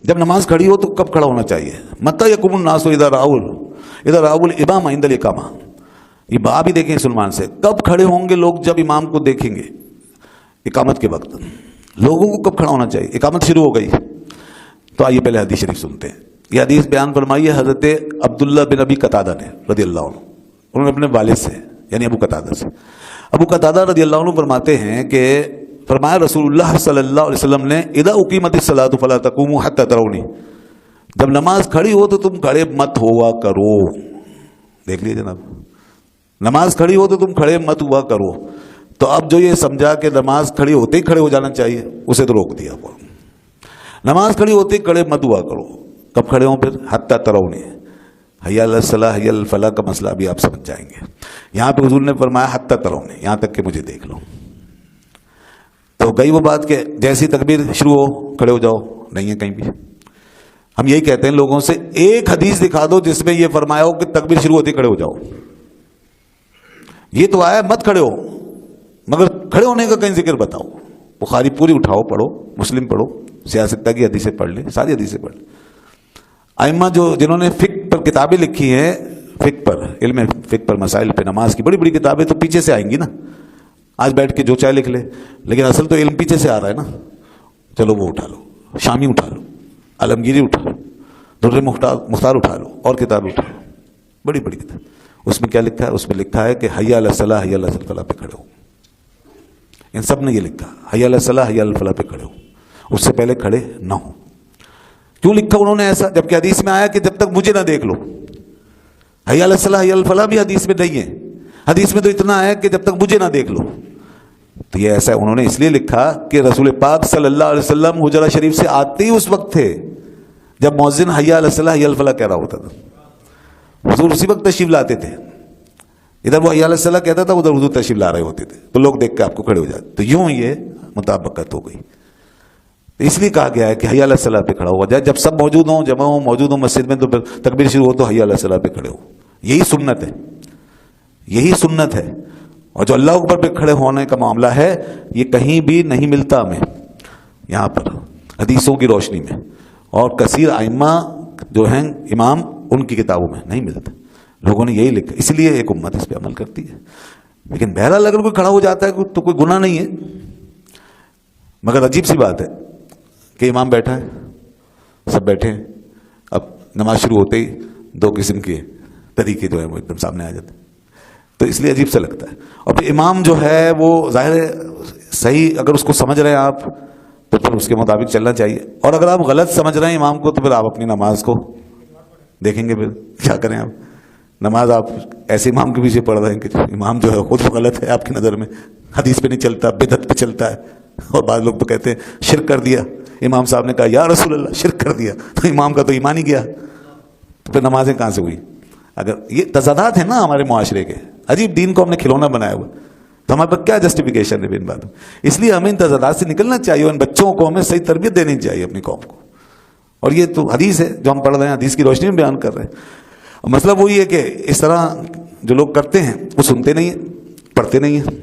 جب نماز کھڑی ہو تو کب کھڑا ہونا چاہیے؟ متی یقوم الناس اذا راؤ الامام عند الاقامہ. یہ باب ہی دیکھیں سلمان سے، کب کھڑے ہوں گے لوگ؟ جب امام کو دیکھیں گے اقامت کے وقت. لوگوں کو کب کھڑا ہونا چاہیے؟ اقامت شروع ہو گئی. تو آئیے پہلے حدیث شریف سنتے ہیں. یہ حدیث بیان فرمائی ہے حضرت عبداللہ بن ابی قتادہ نے رضی اللہ عنہ. انہوں نے اپنے والد سے یعنی ابو قتادہ سے. ابو قتادہ رضی اللہ عنہ فرماتے ہیں کہ فرمایا رسول اللہ صلی اللہ علیہ وسلم نے اذا اقیمت الصلاۃ فلا تقوموا حتى ترونی، جب نماز کھڑی ہو تو تم کھڑے مت ہوا کرو. دیکھ لیجیے جناب، نماز کھڑی ہو تو تم کھڑے مت ہوا کرو. تو اب جو یہ سمجھا کہ نماز کھڑی ہوتے ہی کھڑے ہو جانا چاہیے، اسے تو روک دیا. نماز کھڑی ہوتے ہی کھڑے مت ہوا کرو. کب کھڑے ہوں پھر؟ حتی ترونی. حی علی الصلاۃ حی علی الفلاح کا مسئلہ بھی آپ سمجھ جائیں گے. یہاں پہ حضور نے فرمایا حتی ترونی، یہاں تک کہ مجھے دیکھ لو. تو گئی وہ بات کہ جیسی تکبیر شروع ہو کھڑے ہو جاؤ، نہیں ہے کہیں بھی. ہم یہی کہتے ہیں لوگوں سے، ایک حدیث دکھا دو جس میں یہ فرمایا ہو کہ تکبیر شروع ہوتی کھڑے ہو جاؤ. یہ تو آیا مت کھڑے ہو، مگر کھڑے ہونے کا کہیں ذکر بتاؤ. بخاری پوری اٹھاؤ پڑھو، مسلم پڑھو، سیاستہ کی حدیثیں پڑھ لیں، ساری حدیثیں پڑھ لیں. ائمہ جنہوں نے فقہ پر کتابیں لکھی ہیں، فقہ پر، علم فقہ پر، مسائل پہ، نماز کی بڑی بڑی کتابیں تو پیچھے سے آئیں گی نا. آج بیٹھ کے جو چاہے لکھ لے، لیکن اصل تو علم پیچھے سے آ رہا ہے نا. چلو وہ اٹھا لو، شامی اٹھا لو، عالمگیری اٹھا لو، در مختار اٹھا لو، اور کتاب اٹھا لو، بڑی بڑی کتاب. اس میں کیا لکھا ہے؟ اس میں لکھا ہے کہ حی علی الصلاۃ حی علی الفلاح پہ کھڑے ہو. ان سب نے یہ لکھا حی علی الصلاۃ حی علی الفلاح پہ کھڑے ہو، اس سے پہلے کھڑے نہ ہو. کیوں لکھا انہوں نے ایسا؟ جبکہ حدیث میں آیا کہ جب تک مجھے نہ دیکھ لو. حی علی الصلاۃ حی علی الفلاح بھی حدیث میں نہیں ہے. حدیث میں تو اتنا ہے کہ جب تک مجھے نہ دیکھ لو. تو یہ ایسا انہوں نے اس لیے لکھا کہ رسول پاک صلی اللہ علیہ وسلم حجرہ شریف سے آتے ہی اس وقت تھے جب مؤذن حی علی الصلاۃ حی علی الفلاح کہہ رہا ہوتا تھا. حضور اسی وقت تشریف لاتے تھے. ادھر وہ حی علی الصلاۃ کہتا تھا، ادھر حضور تشریف لا رہے ہوتے تھے، تو لوگ دیکھ کے آپ کو کھڑے ہو جاتے. تو یوں یہ مطابقت ہو گئی. اس لیے کہا گیا ہے کہ حی علی الصلاۃ پہ کھڑا ہوا جائے. جب سب موجود ہوں، جمع ہوں، موجود ہوں مسجد میں، تو پھر تکبیر شروع ہو تو حی علی الصلاۃ پہ کھڑے ہو. یہی سنت ہے، یہی سنت ہے. اور جو اللہ اکبر پہ کھڑے ہونے کا معاملہ ہے، یہ کہیں بھی نہیں ملتا ہمیں یہاں پر حدیثوں کی روشنی میں، اور کثیر ائمہ جو ہیں امام، ان کی کتابوں میں نہیں ملتا. لوگوں نے یہی لکھا، اس لیے ایک امت اس پہ عمل کرتی ہے. لیکن بہرحال اگر کوئی کھڑا ہو جاتا ہے تو کوئی گناہ نہیں ہے. مگر عجیب سی بات ہے کہ امام بیٹھا ہے، سب بیٹھے ہیں، اب نماز شروع ہوتے ہی دو قسم کے طریقے جو ہیں وہ ایک دم سامنے آ جاتے ہیں. تو اس لیے عجیب سا لگتا ہے. اور پھر امام جو ہے وہ ظاہر ہے صحیح، اگر اس کو سمجھ رہے ہیں آپ تو پھر اس کے مطابق چلنا چاہیے. اور اگر آپ غلط سمجھ رہے ہیں امام کو تو پھر آپ اپنی نماز کو دیکھیں گے. پھر کیا کریں آپ؟ نماز آپ ایسے امام کے پیچھے پڑھ رہے ہیں کہ امام جو ہے خود غلط ہے آپ کی نظر میں، حدیث پہ نہیں چلتا، بدعت پہ چلتا ہے. اور بعض لوگ تو کہتے ہیں شرک کر دیا. امام صاحب نے کہا یا رسول اللہ شرک کر دیا، تو امام کا تو ایمان ہی گیا. تو پھر نمازیں کہاں سے ہوئی؟ اگر یہ تضادات ہیں نا ہمارے معاشرے کے، عجیب دین کو ہم نے کھلونا بنایا ہوا، تو ہمارے پاس کیا جسٹیفیکیشن ہے ان باتوں؟ اس لیے ہمیں ان تضادات سے نکلنا چاہیے، اور ان بچوں کو ہمیں صحیح تربیت دینی چاہیے اپنی قوم کو. اور یہ تو حدیث ہے جو ہم پڑھ رہے ہیں، حدیث کی روشنی میں بیان کر رہے ہیں. مطلب وہی ہے کہ اس طرح جو لوگ کرتے ہیں وہ سنتے نہیں ہیں، پڑھتے نہیں ہیں،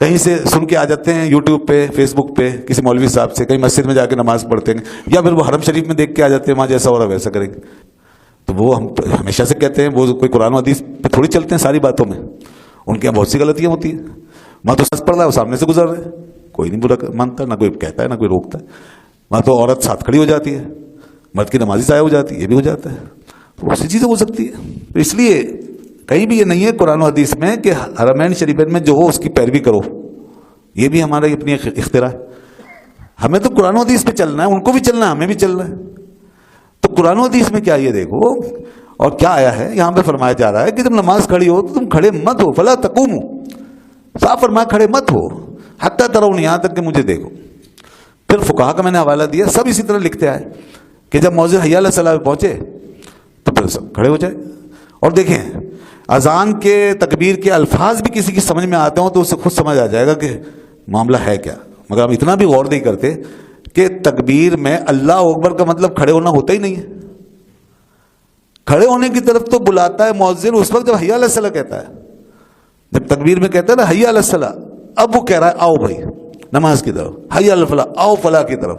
کہیں سے سن کے آ جاتے ہیں یوٹیوب پہ، فیس بک پہ، کسی مولوی صاحب سے، کہیں مسجد میں جا کے نماز پڑھتے ہیں، یا پھر وہ حرم شریف میں دیکھ کے آ جاتے ہیں وہاں جیسا ہو رہا ویسا کریں گے. تو وہ ہم ہمیشہ سے کہتے ہیں وہ کوئی قرآن و حدیث پہ تھوڑی چلتے ہیں ساری باتوں میں. ان کے یہاں بہت سی غلطیاں ہوتی ہیں. وہاں تو سچ پڑھ رہا ہے، وہ سامنے سے گزر رہے، کوئی نہیں برا مانتا، نہ کوئی کہتا ہے نہ کوئی روکتا ہے. وہاں تو عورت ساتھ کھڑی ہو جاتی ہے، مرد کی نمازی ضائع ہو جاتی ہے، یہ بھی ہو جاتا ہے. بہت سی چیزیں ہو سکتی ہے. تو اس لیے کہیں بھی یہ نہیں ہے قرآن و حدیث میں کہ حرمین شریفین میں جو ہو اس کی پیروی کرو. یہ بھی ہمارا اپنی اختراع ہے. ہمیں تو قرآن و حدیث پہ چلنا ہے، ان کو بھی چلنا ہے، ہمیں بھی چلنا ہے. تو قرآن و حدیث میں کیا یہ دیکھو اور کیا آیا ہے. یہاں پہ فرمایا جا رہا ہے کہ جب نماز کھڑی ہو تو تم کھڑے مت ہو، فلا تقوموا، صاف فرمایا کھڑے مت ہو، حتی ترونی، یہاں تک کہ مجھے دیکھو. پھر فقہا کا میں نے حوالہ دیا، سب اسی طرح لکھتے آئے کہ جب مؤذن حی علی الصلاۃ پہ پہنچے تو پھر سب کھڑے ہو جائے. اور دیکھیں اذان کے تکبیر کے الفاظ بھی کسی کی سمجھ میں آتے ہوں تو اسے خود سمجھ آ جائے گا کہ معاملہ ہے کیا. مگر ہم اتنا بھی غور نہیں کرتے کہ تکبیر میں اللہ اکبر کا مطلب کھڑے ہونا ہوتا ہی نہیں ہے. کھڑے ہونے کی طرف تو بلاتا ہے مؤذن اس وقت جب حی علی الصلاۃ کہتا ہے. جب تکبیر میں کہتا ہے نا حی علی الصلاۃ، اب وہ کہہ رہا ہے آؤ بھائی نماز کی طرف، حی علی الفلاح، آؤ فلاح کی طرف.